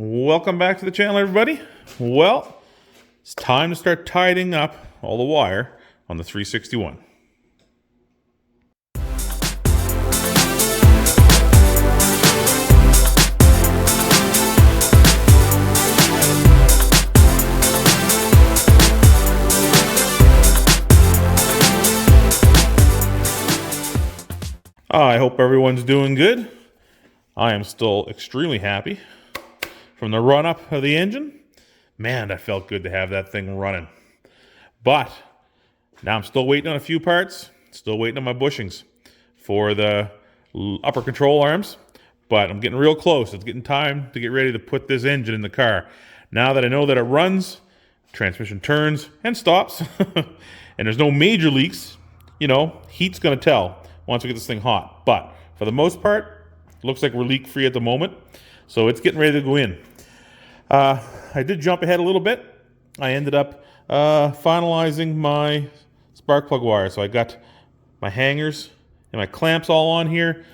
Welcome back to the channel, everybody. Well, it's time to start tidying up all the wire on the 361. I hope everyone's doing good. I am still extremely happy. From the run-up of the engine, man, that felt good to have that thing running. But now I'm still waiting on a few parts, still waiting on my bushings for the upper control arms, but I'm getting real close. It's getting time to get ready to put this engine in the car. Now that I know that it runs, transmission turns and stops, and there's no major leaks, heat's going to tell once we get this thing hot. But for the most part, it looks like we're leak-free at the moment, so it's getting ready to go in. I did jump ahead a little bit. I ended up finalizing my spark plug wire. So I got my hangers and my clamps all on here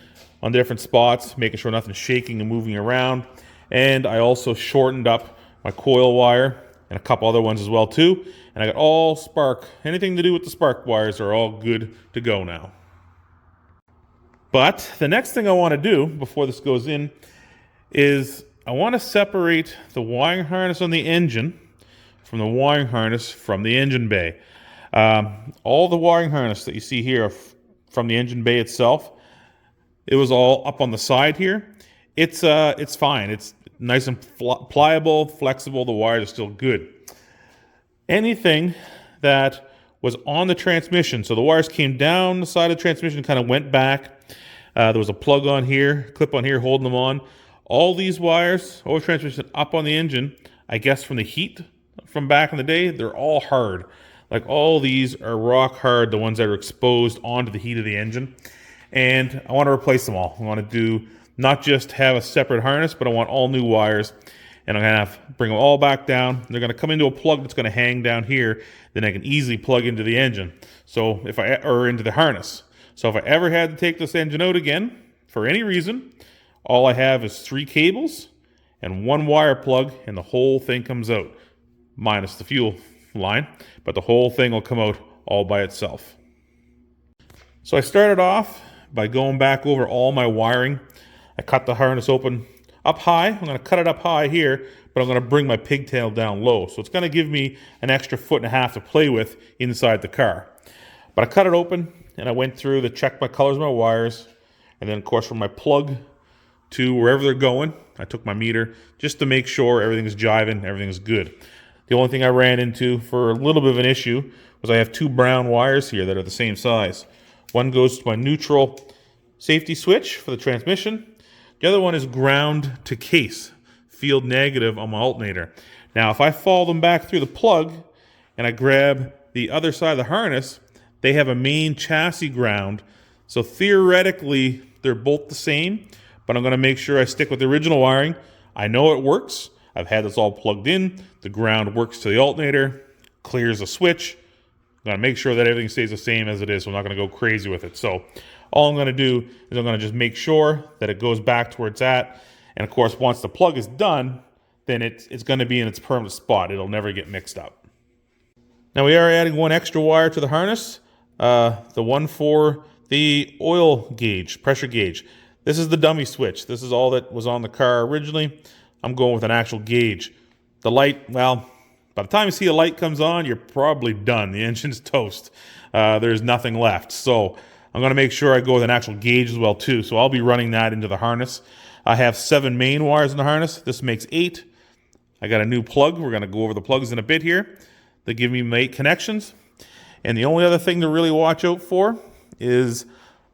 on different spots, making sure nothing's shaking and moving around. And I also shortened up my coil wire and a couple other ones as well too. And I got all spark, anything to do with the spark wires are all good to go now. But the next thing I want to do before this goes in is I want to separate the wiring harness on the engine from the wiring harness from the engine bay. All the wiring harness that you see here from the engine bay itself, it was all up on the side here. It's fine. It's nice and pliable, flexible. The wires are still good. Anything that was on the transmission, so the wires came down the side of the transmission and kind of went back. There was a plug on here, clip on here holding them on. All these wires, over transmission up on the engine, I guess from the heat from back in the day, they're all hard. Like all these are rock hard, the ones that are exposed onto the heat of the engine. And I want to replace them all. I want to do not just have a separate harness, but I want all new wires. And I'm going to have to bring them all back down. They're going to come into a plug that's going to hang down here. Then I can easily plug into the engine. Or into the harness. So if I ever had to take this engine out again, for any reason, all I have is 3 cables and 1 wire plug, and the whole thing comes out, minus the fuel line, but the whole thing will come out all by itself. So I started off by going back over all my wiring. I cut the harness open up high. I'm going to cut it up high here, but I'm going to bring my pigtail down low. So it's going to give me an extra 1.5 feet to play with inside the car. But I cut it open, and I went through to check my colors of my wires, and then of course from my plug to wherever they're going, I took my meter just to make sure everything's jiving, everything's good. The only thing I ran into for a little bit of an issue was I have 2 brown wires here that are the same size. One goes to my neutral safety switch for the transmission. The other one is ground to case, field negative on my alternator. Now, if I follow them back through the plug and I grab the other side of the harness, they have a main chassis ground. So theoretically, they're both the same. But I'm going to make sure I stick with the original wiring. I know it works. I've had this all plugged in. The ground works to the alternator, clears the switch. I'm going to make sure that everything stays the same as it is, so I'm not going to go crazy with it. So all I'm going to do is I'm going to just make sure that it goes back to where it's at. And of course, once the plug is done, then it's going to be in its permanent spot. It'll never get mixed up. Now we are adding 1 extra wire to the harness, the one for the oil gauge, pressure gauge. This is the dummy switch. This is all that was on the car originally. I'm going with an actual gauge. The light, well, by the time you see a light comes on, you're probably done. The engine's toast. There's nothing left. So I'm going to make sure I go with an actual gauge as well too. So I'll be running that into the harness. I have 7 main wires in the harness. This makes 8. I got a new plug. We're going to go over the plugs in a bit here. They give me my 8 connections. And the only other thing to really watch out for is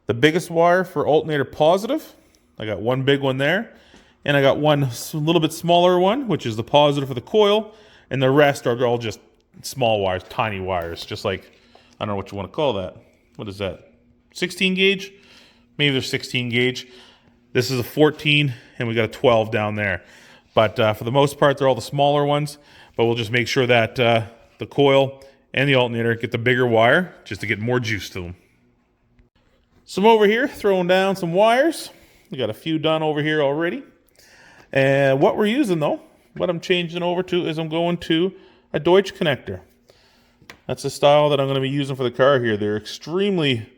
the biggest wire for alternator positive. I got 1 big one there. And I got 1 a little bit smaller one, which is the positive for the coil. And the rest are all just small wires, tiny wires. Just like, I don't know what you want to call that. What is that? 16 gauge? Maybe they're 16 gauge. This is a 14, and we got a 12 down there. But for the most part, they're all the smaller ones. But we'll just make sure that the coil and the alternator get the bigger wire, just to get more juice to them. So I'm over here throwing down some wires. We got a few done over here already. And what we're using though, what I'm changing over to is I'm going to a Deutsch connector. That's the style that I'm going to be using for the car here. They're extremely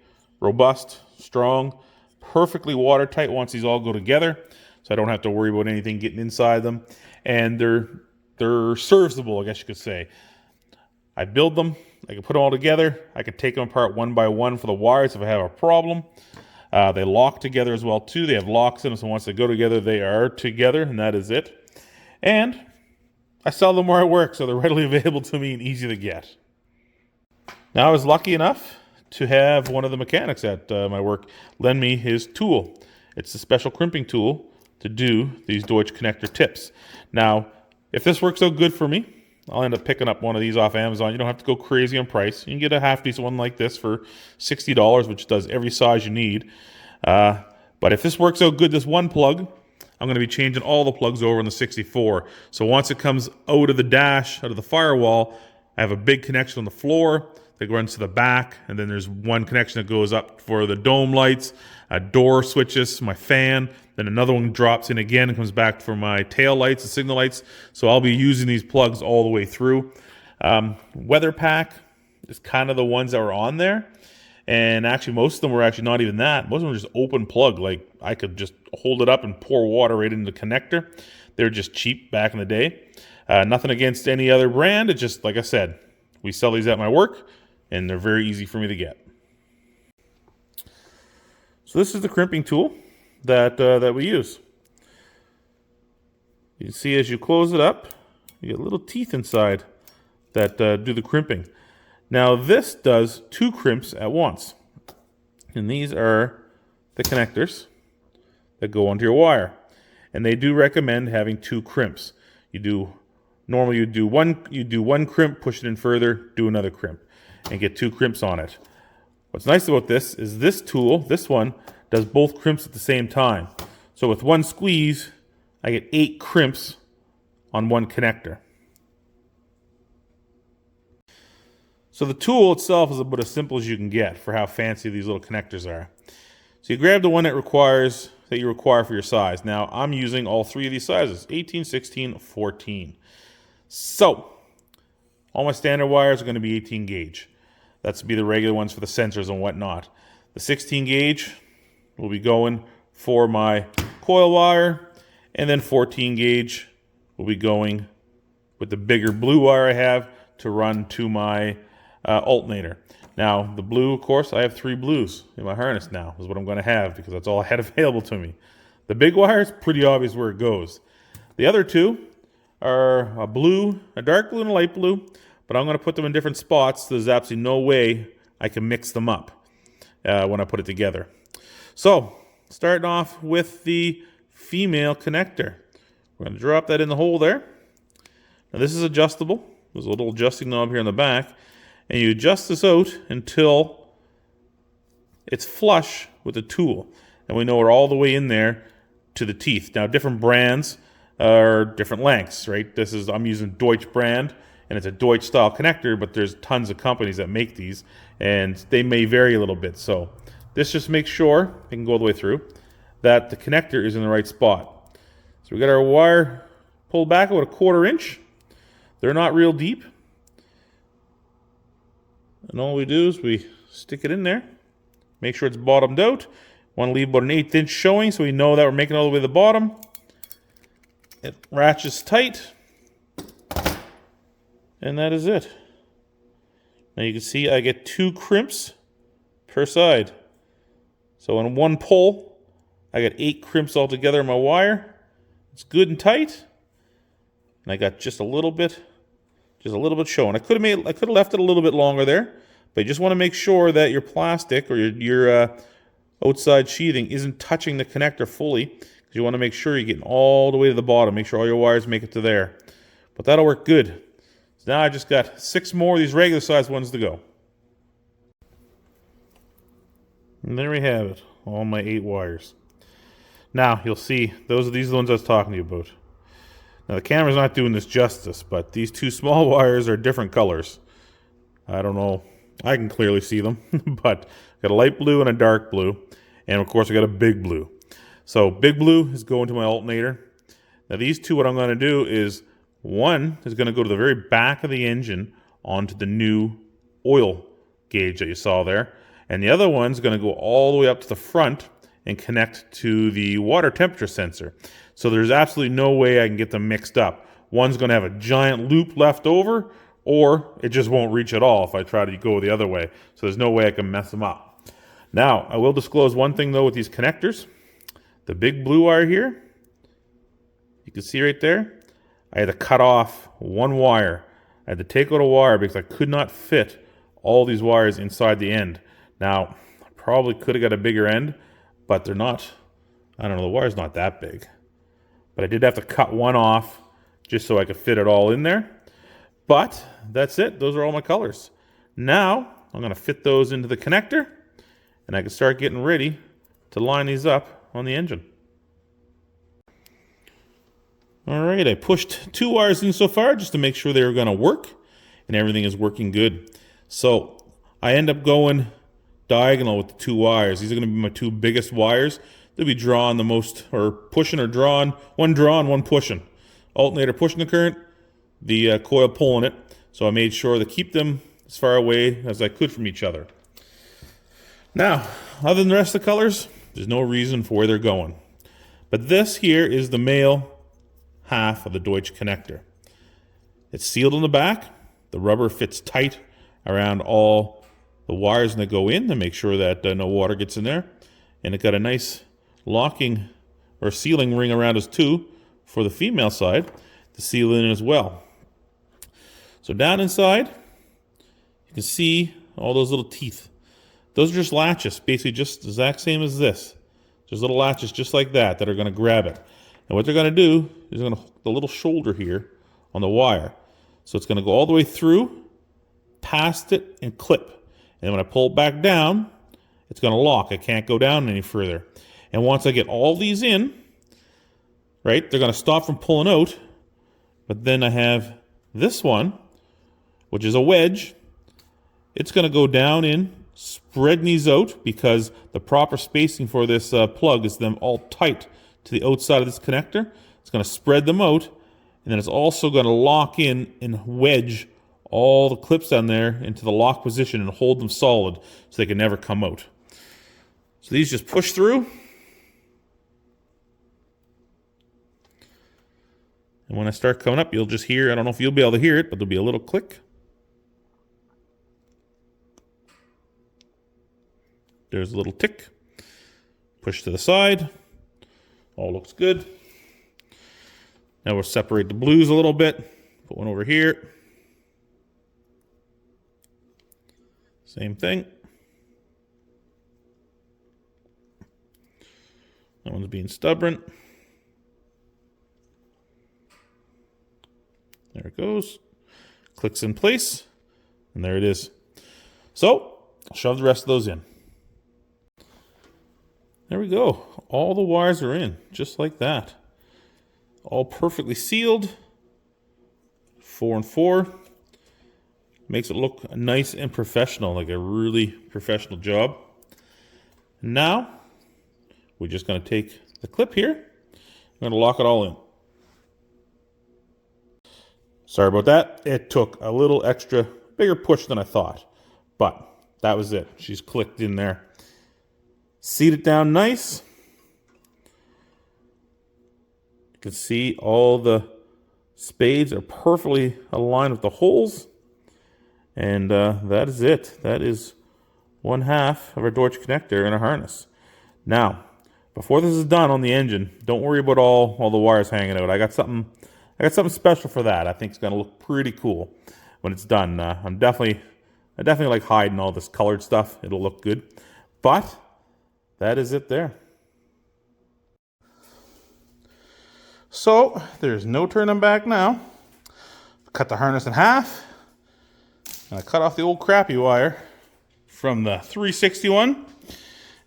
robust, strong, perfectly watertight once these all go together. So I don't have to worry about anything getting inside them. And they're serviceable, I guess you could say. I build them, I can put them all together. I can take them apart one by one for the wires if I have a problem. They lock together as well too. They have locks in them, so once they go together, they are together, and that is it. And I sell them where I work, so they're readily available to me and easy to get. Now, I was lucky enough to have one of the mechanics at my work lend me his tool. It's a special crimping tool to do these Deutsch connector tips. Now, if this works out good for me, I'll end up picking up one of these off Amazon. You don't have to go crazy on price. You can get a half-decent one like this for $60, which does every size you need. But if this works out good, this one plug, I'm going to be changing all the plugs over in the 64. So once it comes out of the dash, out of the firewall, I have a big connection on the floor that runs to the back, and then there's one connection that goes up for the dome lights, door switches, my fan, then another one drops in again and comes back for my tail lights and signal lights. So I'll be using these plugs all the way through. Weather pack is kind of the ones that were on there. And actually, most of them were actually not even that. Most of them were just open plug. Like, I could just hold it up and pour water right into the connector. They were just cheap back in the day. Nothing against any other brand. It's just, like I said, we sell these at my work, and they're very easy for me to get. So this is the crimping tool that we use. You can see as you close it up, you get little teeth inside that do the crimping. Now this does 2 crimps at once. And these are the connectors that go onto your wire. And they do recommend having 2 crimps. Normally you do one crimp, push it in further, do another crimp, and get 2 crimps on it. What's nice about this is this tool, this one, does both crimps at the same time. So with one squeeze, I get 8 crimps on one connector. So the tool itself is about as simple as you can get for how fancy these little connectors are. So you grab the one that you require for your size. Now I'm using all 3 of these sizes, 18, 16, 14. So all my standard wires are going to be 18 gauge. That's to be the regular ones for the sensors and whatnot. The 16 gauge will be going for my coil wire, and then 14 gauge will be going with the bigger blue wire I have to run to my alternator. Now, the blue, of course, I have 3 blues in my harness now, is what I'm going to have, because that's all I had available to me. The big wire is pretty obvious where it goes. The other 2 are a blue, a dark blue and a light blue, but I'm going to put them in different spots, so there's absolutely no way I can mix them up when I put it together. So, starting off with the female connector. We're going to drop that in the hole there. Now this is adjustable. There's a little adjusting knob here in the back. And you adjust this out until it's flush with the tool. And we know we're all the way in there to the teeth. Now different brands are different lengths, right? I'm using Deutsch brand, and it's a Deutsch style connector, but there's tons of companies that make these, and they may vary a little bit. So this just makes sure, it can go all the way through, that the connector is in the right spot. So we got our wire pulled back about 1/4 inch. They're not real deep. And all we do is we stick it in there, make sure it's bottomed out. Want to leave about an 1/8 inch showing so we know that we're making it all the way to the bottom. It ratchets tight. And that is it. Now you can see I get 2 crimps per side. So in one pull, I got 8 crimps all together in my wire. It's good and tight. And I got just a little bit showing. I could have left it a little bit longer there, but you just want to make sure that your plastic or your outside sheathing isn't touching the connector fully, because you want to make sure you're getting all the way to the bottom. Make sure all your wires make it to there. But that'll work good. So now I just got 6 more of these regular size ones to go. And there we have it, all my 8 wires. Now you'll see these are the ones I was talking to you about. Now the camera's not doing this justice, but these 2 small wires are different colors. I don't know. I can clearly see them, but I got a light blue and a dark blue, and of course I got a big blue. So big blue is going to my alternator. Now these two, what I'm going to do is, one is going to go to the very back of the engine onto the new oil gauge that you saw there. And the other one's going to go all the way up to the front and connect to the water temperature sensor. So there's absolutely no way I can get them mixed up. One's going to have a giant loop left over, or it just won't reach at all if I try to go the other way. So there's no way I can mess them up. Now, I will disclose one thing though with these connectors. The big blue wire here, you can see right there, I had to cut off one wire. I had to take out a wire because I could not fit all these wires inside the end. Now, I probably could have got a bigger end, but they're not, I don't know, the wire's not that big. But I did have to cut one off just so I could fit it all in there. But that's it. Those are all my colors. Now, I'm going to fit those into the connector, and I can start getting ready to line these up on the engine. All right, I pushed 2 wires in so far just to make sure they were going to work, and everything is working good. So I end up going diagonal with the 2 wires. These are going to be my 2 biggest wires. They'll be drawing the most, or pushing or drawing, one drawing, one pushing. Alternator pushing the current, the coil pulling it. So I made sure to keep them as far away as I could from each other. Now, other than the rest of the colors, there's no reason for where they're going. But this here is the male half of the Deutsch connector. It's sealed on the back. The rubber fits tight around all the wires that go in to make sure that no water gets in there. And it got a nice locking or sealing ring around us too for the female side to seal in as well. So down inside, you can see all those little teeth. Those are just latches, basically just the exact same as this. Just little latches just like that are going to grab it. And what they're going to do is they're going to hook the little shoulder here on the wire. So it's going to go all the way through, past it, and clip. And then when I pull it back down, it's going to lock. I can't go down any further. And once I get all these in, right, they're going to stop from pulling out. But then I have this one, which is a wedge. It's going to go down in, spreading these out because the proper spacing for this plug is them all tight to the outside of this connector. It's going to spread them out, and then it's also going to lock in and wedge all the clips down there into the lock position and hold them solid so they can never come out. So these just push through. And when I start coming up, you'll just hear, I don't know if you'll be able to hear it, but there'll be a little click. There's a little tick. Push to the side. All looks good. Now we'll separate the blues a little bit. Put one over here. Same thing. That one's being stubborn. There it goes. Clicks in place. And there it is. So, I'll shove the rest of those in. There we go. All the wires are in, just like that. All perfectly sealed. 4 and 4. Makes it look nice and professional, like a really professional job. Now, we're just going to take the clip here. We're going to lock it all in. Sorry about that. It took a little extra, bigger push than I thought. But that was it. She's clicked in there. Seat it down nice. You can see all the spades are perfectly aligned with the holes. And that is it. That is 1/2 of our Deutsch connector in a harness. Now, before this is done on the engine, don't worry about all the wires hanging out. I got something special for that. I think it's going to look pretty cool when it's done. I definitely like hiding all this colored stuff. It'll look good. But that is it there. So there's no turning back now. Cut the harness in half. And I cut off the old crappy wire from the 361.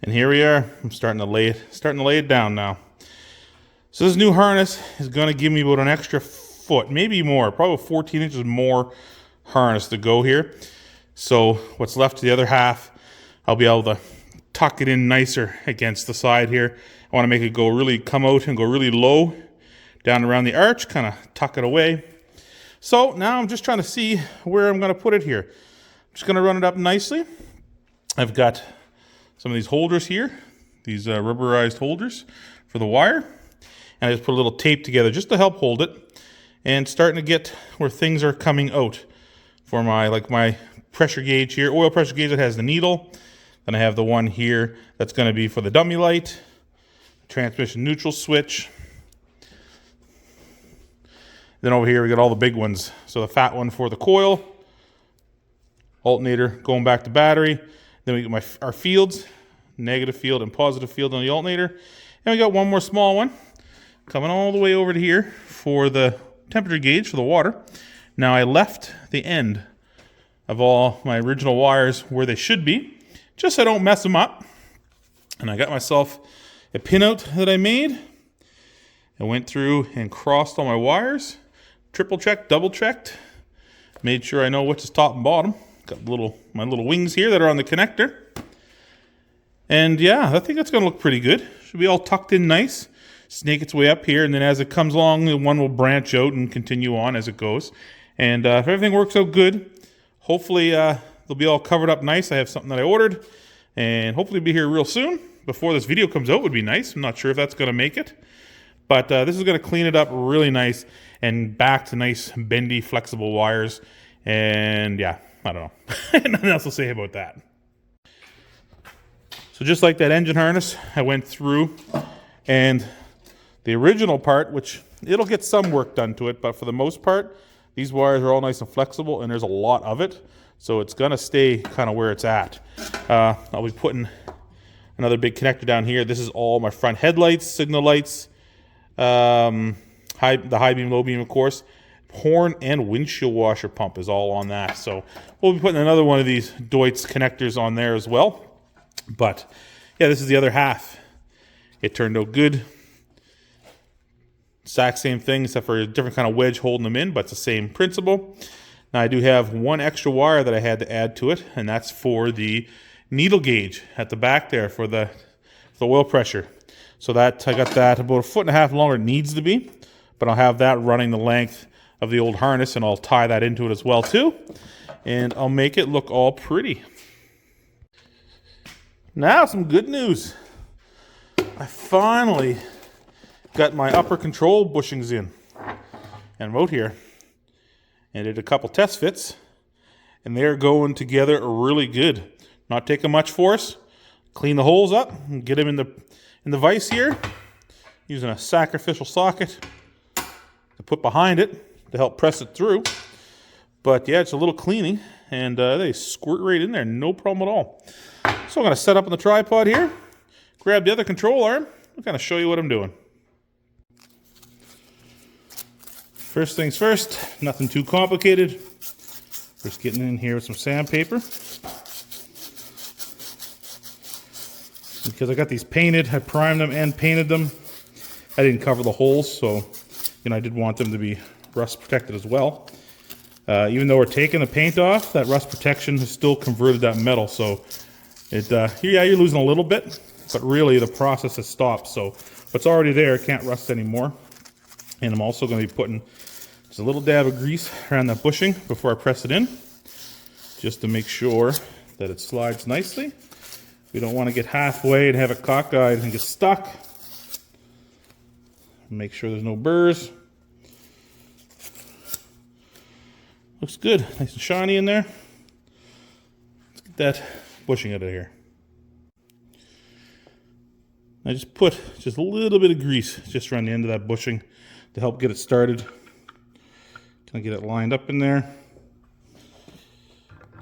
And here we are. I'm starting to lay it down now. So this new harness is going to give me about an extra foot, maybe more, probably 14 inches more harness to go here. So what's left of the other half, I'll be able to tuck it in nicer against the side here. I want to make it come out and go really low down around the arch, kind of tuck it away. So now I'm just trying to see where I'm going to put it here. I'm just going to run it up nicely. I've got some of these holders here, these rubberized holders for the wire. And I just put a little tape together just to help hold it. And starting to get where things are coming out for my pressure gauge here, oil pressure gauge that has the needle. Then I have the one here that's going to be for the dummy light, transmission neutral switch. Then over here we got all the big ones. So the fat one for the coil, alternator going back to battery. Then we get our fields, negative field and positive field on the alternator. And we got one more small one coming all the way over to here for the temperature gauge for the water. Now I left the end of all my original wires where they should be, just so I don't mess them up. And I got myself a pinout that I made. I went through and crossed all my wires, triple checked, double checked, made sure I know which is top and bottom. Got my little wings here that are on the connector. And yeah, I think that's going to look pretty good. Should be all tucked in nice. Snake its way up here, and then as it comes along, the one will branch out and continue on as it goes. And if everything works out good, hopefully they'll be all covered up nice. I have something that I ordered, and hopefully be here real soon. Before this video comes out would be nice. I'm not sure if that's going to make it. But this is going to clean it up really nice and back to nice, bendy, flexible wires. And yeah, I don't know. Nothing else to say about that. So just like that engine harness, I went through and the original part, which it'll get some work done to it, but for the most part, these wires are all nice and flexible, and there's a lot of it, so it's going to stay kind of where it's at. I'll be putting another big connector down here. This is all my front headlights, signal lights, the high beam, low beam, of course. Horn and windshield washer pump is all on that, so we'll be putting another one of these Deutz connectors on there as well. But yeah, this is the other half. It turned out good. Exact same thing, except for a different kind of wedge holding them in, but it's the same principle. Now I do have one extra wire that I had to add to it, and that's for the needle gauge at the back there for the oil pressure. So that I got that about 1.5 feet longer, it needs to be, but I'll have that running the length of the old harness, and I'll tie that into it as well too, and I'll make it look all pretty. Now some good news. I finally got my upper control bushings in, and I'm out here and did a couple test fits, and they're going together really good. Not taking much force. Clean the holes up and get them in the vise here, using a sacrificial socket to put behind it to help press it through. But yeah, it's a little cleaning, and they squirt right in there, no problem at all. So I'm going to set up on the tripod here, grab the other control arm, and kind of show you what I'm doing. First things first, nothing too complicated. Just getting in here with some sandpaper. Because I got these painted, I primed them and painted them. I didn't cover the holes, so I did want them to be rust protected as well. Even though we're taking the paint off, that rust protection has still converted that metal. So you're losing a little bit, but really the process has stopped. So what's already there can't rust anymore. And I'm also going to be putting just a little dab of grease around that bushing before I press it in, just to make sure that it slides nicely. We don't want to get halfway and have it cockeyed and get stuck. Make sure there's no burrs. Looks good, nice and shiny in there. Let's get that bushing out of here. I just put just a little bit of grease just around the end of that bushing to help get it started. Kind of get it lined up in there.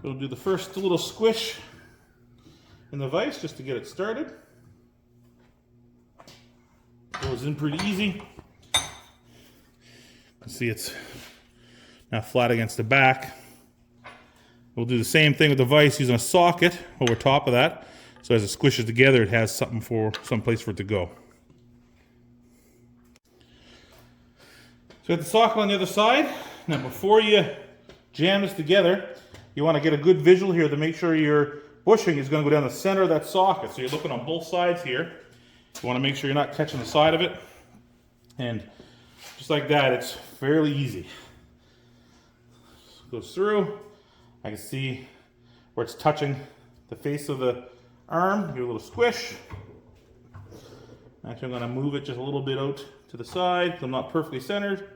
We'll do the first little squish in the vise just to get it started. Goes in pretty easy. You can see it's now flat against the back. We'll do the same thing with the vise using a socket over top of that. So as it squishes together, it has some place for it to go. So got the socket on the other side. Now before you jam this together, you want to get a good visual here to make sure your bushing is going to go down the center of that socket. So you're looking on both sides here. You want to make sure you're not catching the side of it. And Just like that, it's fairly easy. Goes through. I can see where it's touching the face of the arm. Give it a little squish. Actually, I'm going to move it just a little bit out to the side because I'm not perfectly centered.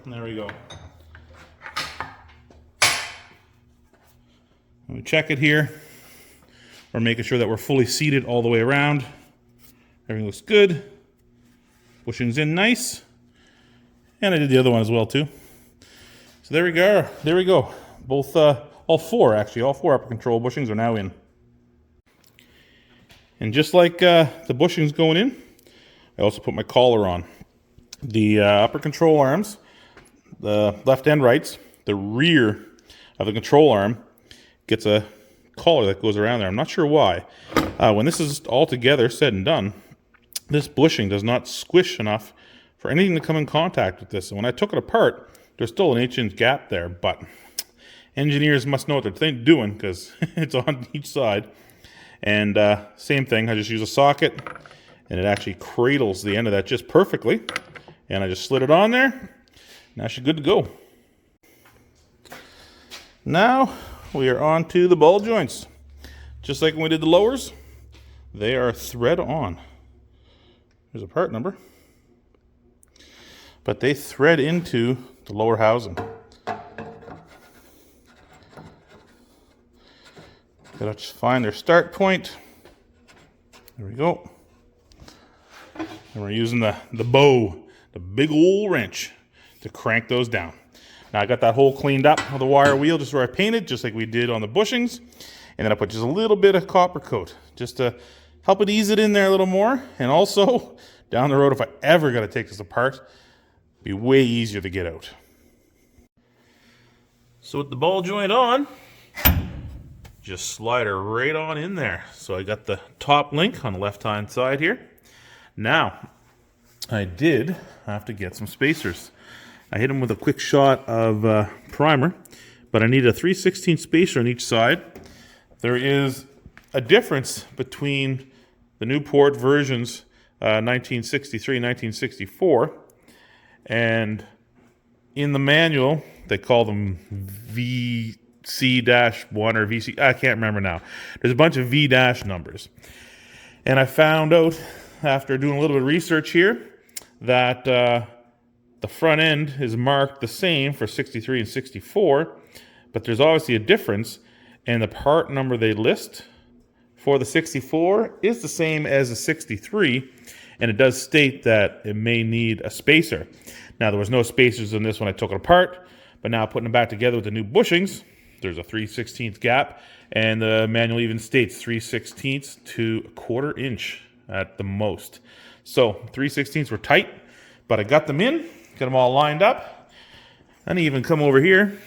And there we go. We check it here. We're making sure that we're fully seated all the way around. Everything looks good. Bushing's in nice. And I did the other one as well too. So there we go. There we go. Both, all four upper control bushings are now in. And just like the bushings going in, I also put my collar on. The upper control arms, the left and rights, the rear of the control arm gets a collar that goes around there. I'm not sure why. When this is all together, said and done, this bushing does not squish enough for anything to come in contact with this. And when I took it apart, there's still an 1/8" gap there, but engineers must know what they're doing because it's on each side. And same thing, I just use a socket and it actually cradles the end of that just perfectly. And I just slid it on there. Now she's good to go. Now we are on to the ball joints. Just like when we did the lowers, they are thread on. There's a part number. But they thread into the lower housing. Gotta just find their start point. There we go. And we're using the bow, the big old wrench, to crank those down. Now I got that hole cleaned up with the wire wheel just where I painted, just like we did on the bushings. And then I put just a little bit of copper coat, just to help it ease it in there a little more. And also, down the road, if I ever gotta take this apart, it'd be way easier to get out. So with the ball joint on, just slide her right on in there. So I got the top link on the left-hand side here. Now, I did have to get some spacers. I hit them with a quick shot of primer, but I need a 3/16 spacer on each side. There is a difference between the Newport versions, 1963, 1964, and in the manual, they call them VC-1 or VC, I can't remember now. There's a bunch of V- numbers. And I found out, after doing a little bit of research here, that the front end is marked the same for 63 and 64, but there's obviously a difference, and the part number they list for the 64 is the same as the 63, and it does state that it may need a spacer. Now, there was no spacers in this when I took it apart, but now putting them back together with the new bushings, there's a 3/16 gap, and the manual even states 3/16 to 1/4 inch at the most. So 3/16 were tight, but I got them in, got them all lined up. And I even come over here,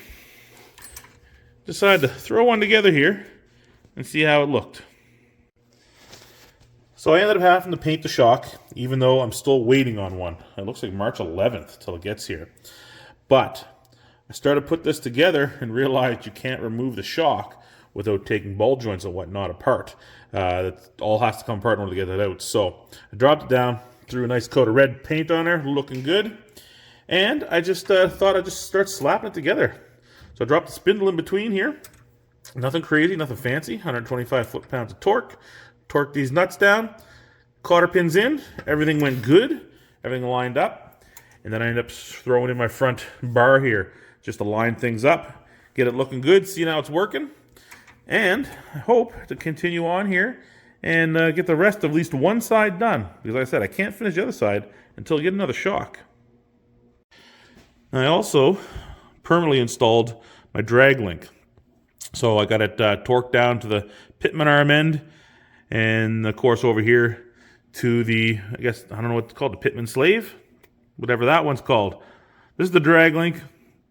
decided to throw one together here and see how it looked. So I ended up having to paint the shock, even though I'm still waiting on one. It looks like March 11th till it gets here. But I started to put this together and realized you can't remove the shock without taking ball joints and whatnot apart. It all has to come apart in order to get that out. So I dropped it down, threw a nice coat of red paint on there, looking good. And I just thought I'd just start slapping it together. So I dropped the spindle in between here. Nothing crazy, nothing fancy. 125 foot-pounds of torque. Torqued these nuts down. Cotter pins in. Everything went good. Everything lined up. And then I ended up throwing in my front bar here just to line things up, get it looking good, see how it's working. And I hope to continue on here and get the rest of at least one side done. Because like I said, I can't finish the other side until I get another shock. I also permanently installed my drag link. So I got it torqued down to the pitman arm end, and of course over here to the, I guess, I don't know what it's called, the pitman slave? Whatever that one's called. This is the drag link.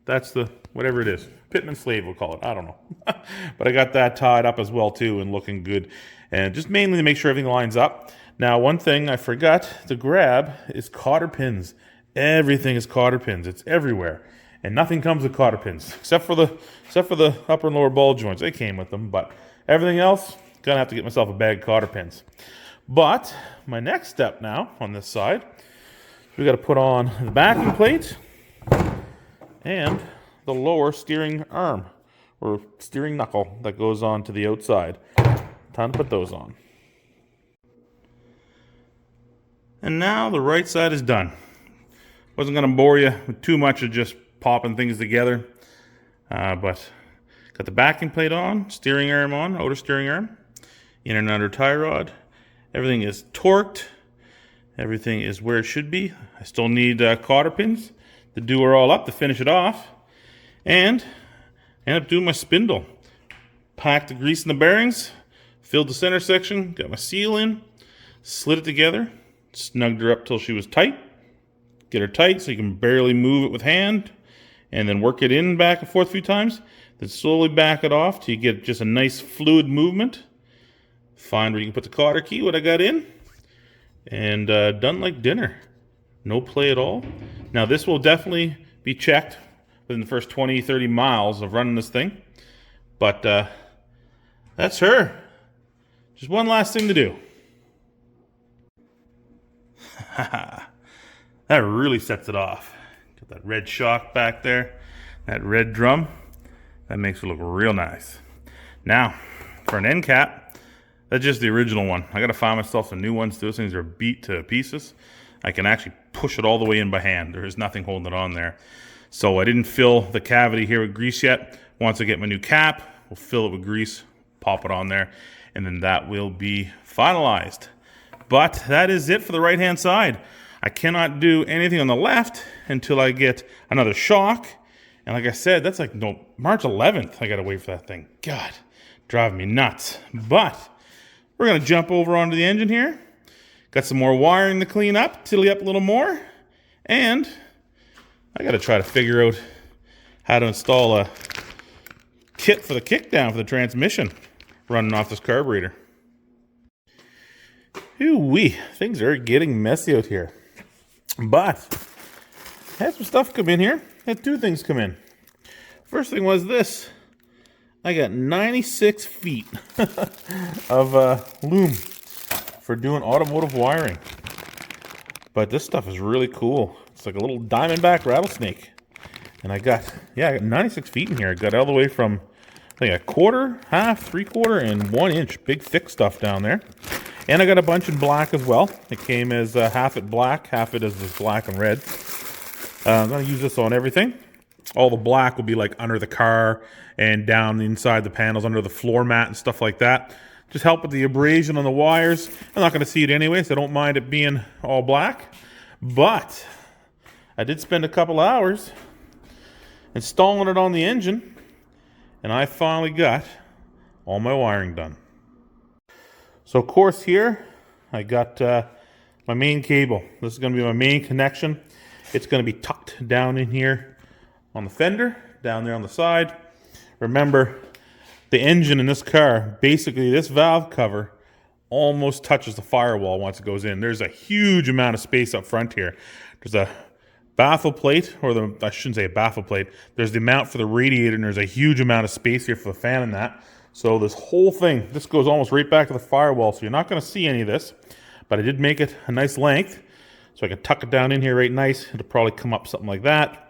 That's the, whatever it is. Pitman slave we'll call it. I don't know. But I got that tied up as well too and looking good. And just mainly to make sure everything lines up. Now one thing I forgot to grab is cotter pins. Everything is cotter pins. It's everywhere. And nothing comes with cotter pins. Except for the upper and lower ball joints. They came with them. But everything else, gonna have to get myself a bag of cotter pins. But my next step now on this side, we got to put on the backing plate and the lower steering arm or steering knuckle that goes on to the outside. Time to put those on. And now the right side is done. Wasn't going to bore you with too much of just popping things together, but got the backing plate on, steering arm on, outer steering arm, inner and outer tie rod. Everything is torqued. Everything is where it should be. I still need cotter pins to do her all up to finish it off. And end up doing my spindle. Packed the grease in the bearings, filled the center section, got my seal in, slid it together, snugged her up till she was tight. Get her tight so you can barely move it with hand, and then work it in back and forth a few times. Then slowly back it off till you get just a nice fluid movement. Find where you can put the cotter key, what I got in. And done like dinner. No play at all. Now this will definitely be checked within the first 20, 30 miles of running this thing. But that's her. Just one last thing to do. That really sets it off. Got that red shock back there. That red drum. That makes it look real nice. Now, for an end cap, that's just the original one. I gotta find myself some new ones. Those things are beat to pieces. I can actually push it all the way in by hand. There is nothing holding it on there. So I didn't fill the cavity here with grease yet. Once I get my new cap, we'll fill it with grease, pop it on there, and then that will be finalized. But that is it for the right-hand side. I cannot do anything on the left until I get another shock. And like I said, that's like March 11th. I gotta wait for that thing. God, driving me nuts. But we're going to jump over onto the engine here. Got some more wiring to clean up, tiddly up a little more. And I got to try to figure out how to install a kit for the kickdown for the transmission running off this carburetor. Ooh-wee, things are getting messy out here. But I had some stuff come in here. I had two things come in. First thing was this. I got 96 feet of loom for doing automotive wiring. But this stuff is really cool. It's like a little diamondback rattlesnake. And I got 96 feet in here. I got all the way from, I think, a quarter, half, 3/4, and 1 inch. Big, thick stuff down there. And I got a bunch in black as well. It came as half it black, half it is this black and red. I'm going to use this on everything. All the black will be like under the car and down inside the panels, under the floor mat and stuff like that. Just help with the abrasion on the wires. I'm not going to see it anyway, so I don't mind it being all black. But I did spend a couple hours installing it on the engine, and I finally got all my wiring done. So of course here, I got my main cable. This is going to be my main connection. It's going to be tucked down in here on the fender, down there on the side. Remember, the engine in this car, basically this valve cover almost touches the firewall once it goes in. There's a huge amount of space up front here. There's a baffle plate, I shouldn't say a baffle plate. There's the mount for the radiator, and there's a huge amount of space here for the fan and that. So this whole thing, this goes almost right back to the firewall, so you're not going to see any of this. But I did make it a nice length, so I can tuck it down in here right nice. It'll probably come up something like that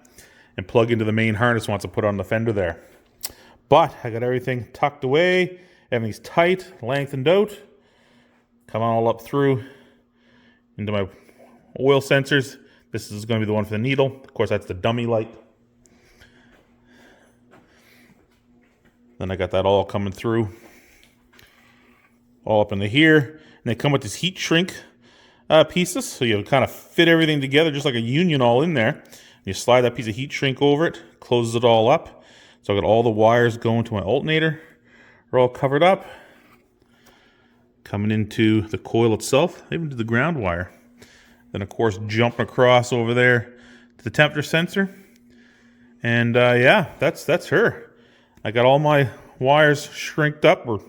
and plug into the main harness once I put it on the fender there. But I got everything tucked away. Everything's tight, lengthened out. Come all up through into my oil sensors. This is going to be the one for the needle. Of course, that's the dummy light. Then I got that all coming through. All up into here. And they come with these heat shrink pieces. So you kind of fit everything together just like a union all in there. You slide that piece of heat shrink over it, closes it all up. So I got all the wires going to my alternator. They're all covered up. Coming into the coil itself, even to the ground wire. Then of course jumping across over there to the temperature sensor. And yeah, that's her. I got all my wires shortened up for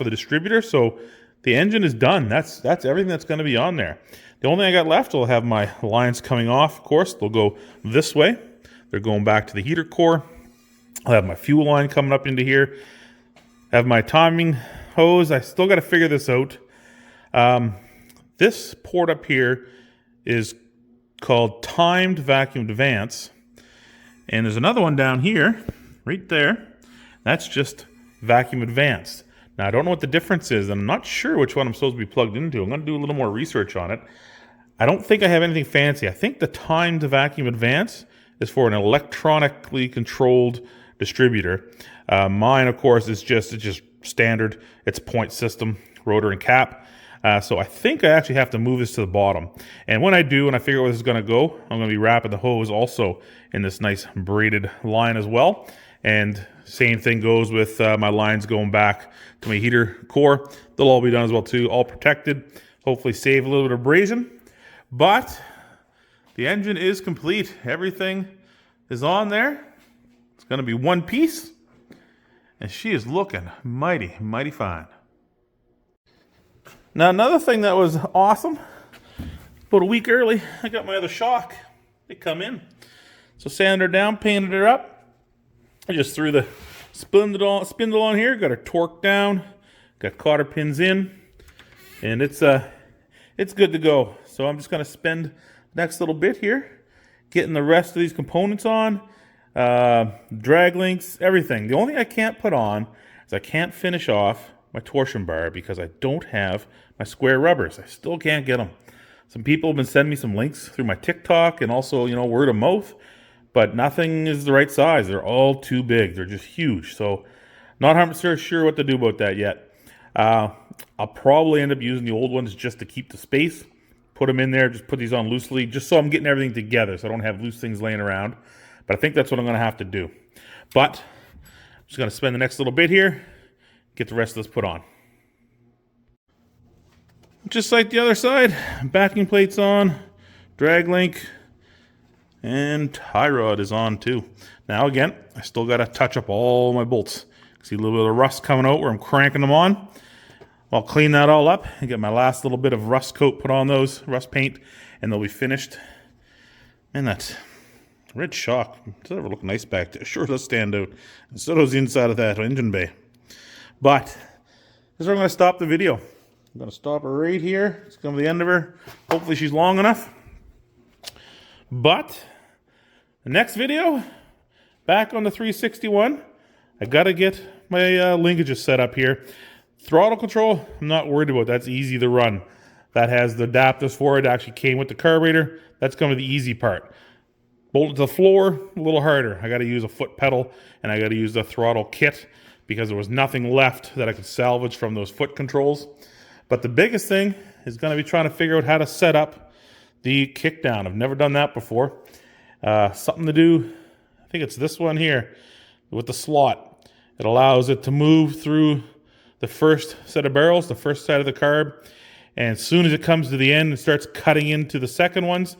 the distributor. So the engine is done. That's everything that's going to be on there. The only thing I got left, I'll have my lines coming off, of course. They'll go this way. They're going back to the heater core. I'll have my fuel line coming up into here. I have my timing hose. I still got to figure this out. This port up here is called timed vacuum advance. And there's another one down here, right there. That's just vacuum advanced. Now, I don't know what the difference is, and I'm not sure which one I'm supposed to be plugged into. I'm going to do a little more research on it. I don't think I have anything fancy. I think the timed vacuum advance is for an electronically controlled distributor. Mine, of course, is just standard. It's a point system, rotor and cap. So I think I actually have to move this to the bottom. And when I do, and I figure out where this is going to go, I'm going to be wrapping the hose also in this nice braided line as well. And same thing goes with my lines going back to my heater core. They'll all be done as well too, all protected. Hopefully save a little bit of abrasion. But the engine is complete. Everything is on there. It's going to be one piece. And she is looking mighty, mighty fine. Now, another thing that was awesome, about a week early, I got my other shock. They come in. So sanded her down, painted her up. I just threw the spindle on here, got her torqued down, got cotter pins in, and it's good to go. So I'm just going to spend the next little bit here getting the rest of these components on, drag links, everything. The only thing I can't put on is I can't finish off my torsion bar because I don't have my square rubbers. I still can't get them. Some people have been sending me some links through my TikTok and also, word of mouth, but nothing is the right size. They're all too big. They're just huge. So not 100% sure what to do about that yet. I'll probably end up using the old ones just to keep the space. Put them in there, just put these on loosely, just so I'm getting everything together so I don't have loose things laying around. But I think that's what I'm going to have to do. But I'm just going to spend the next little bit here, get the rest of this put on. Just like the other side, backing plate's on, drag link, and tie rod is on too. Now again, I still got to touch up all my bolts. See a little bit of rust coming out where I'm cranking them on. I'll clean that all up and get my last little bit of rust coat put on those, rust paint, and they'll be finished. And that red shock, does ever look nice back there? Sure does stand out. And so does the inside of that engine bay. But this is where I'm going to stop the video. I'm going to stop her right here. It's going to be the end of her. Hopefully she's long enough. But the next video, back on the 361, I got to get my linkages set up here. Throttle control, I'm not worried about. That's easy to run. That has the adapters for it. Actually came with the carburetor. That's going to be the easy part. Bolt it to the floor, a little harder. I got to use a foot pedal and I got to use the throttle kit because there was nothing left that I could salvage from those foot controls. But the biggest thing is going to be trying to figure out how to set up the kick down. I've never done that before. Something to do, I think it's this one here with the slot. It allows it to move through the first set of barrels, the first side of the carb, and as soon as it comes to the end and starts cutting into the second ones,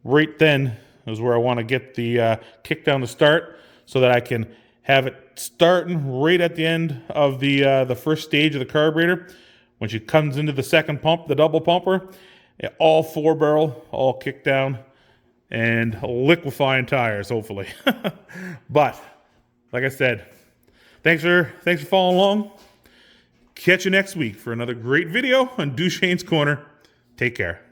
right then is where I want to get the kick down to start so that I can have it starting right at the end of the first stage of the carburetor. When she comes into the second pump, the double pumper, all 4 barrel, all kick down, and liquefying tires, hopefully. But, like I said, thanks for following along. Catch you next week for another great video on Duchesne's Corner. Take care.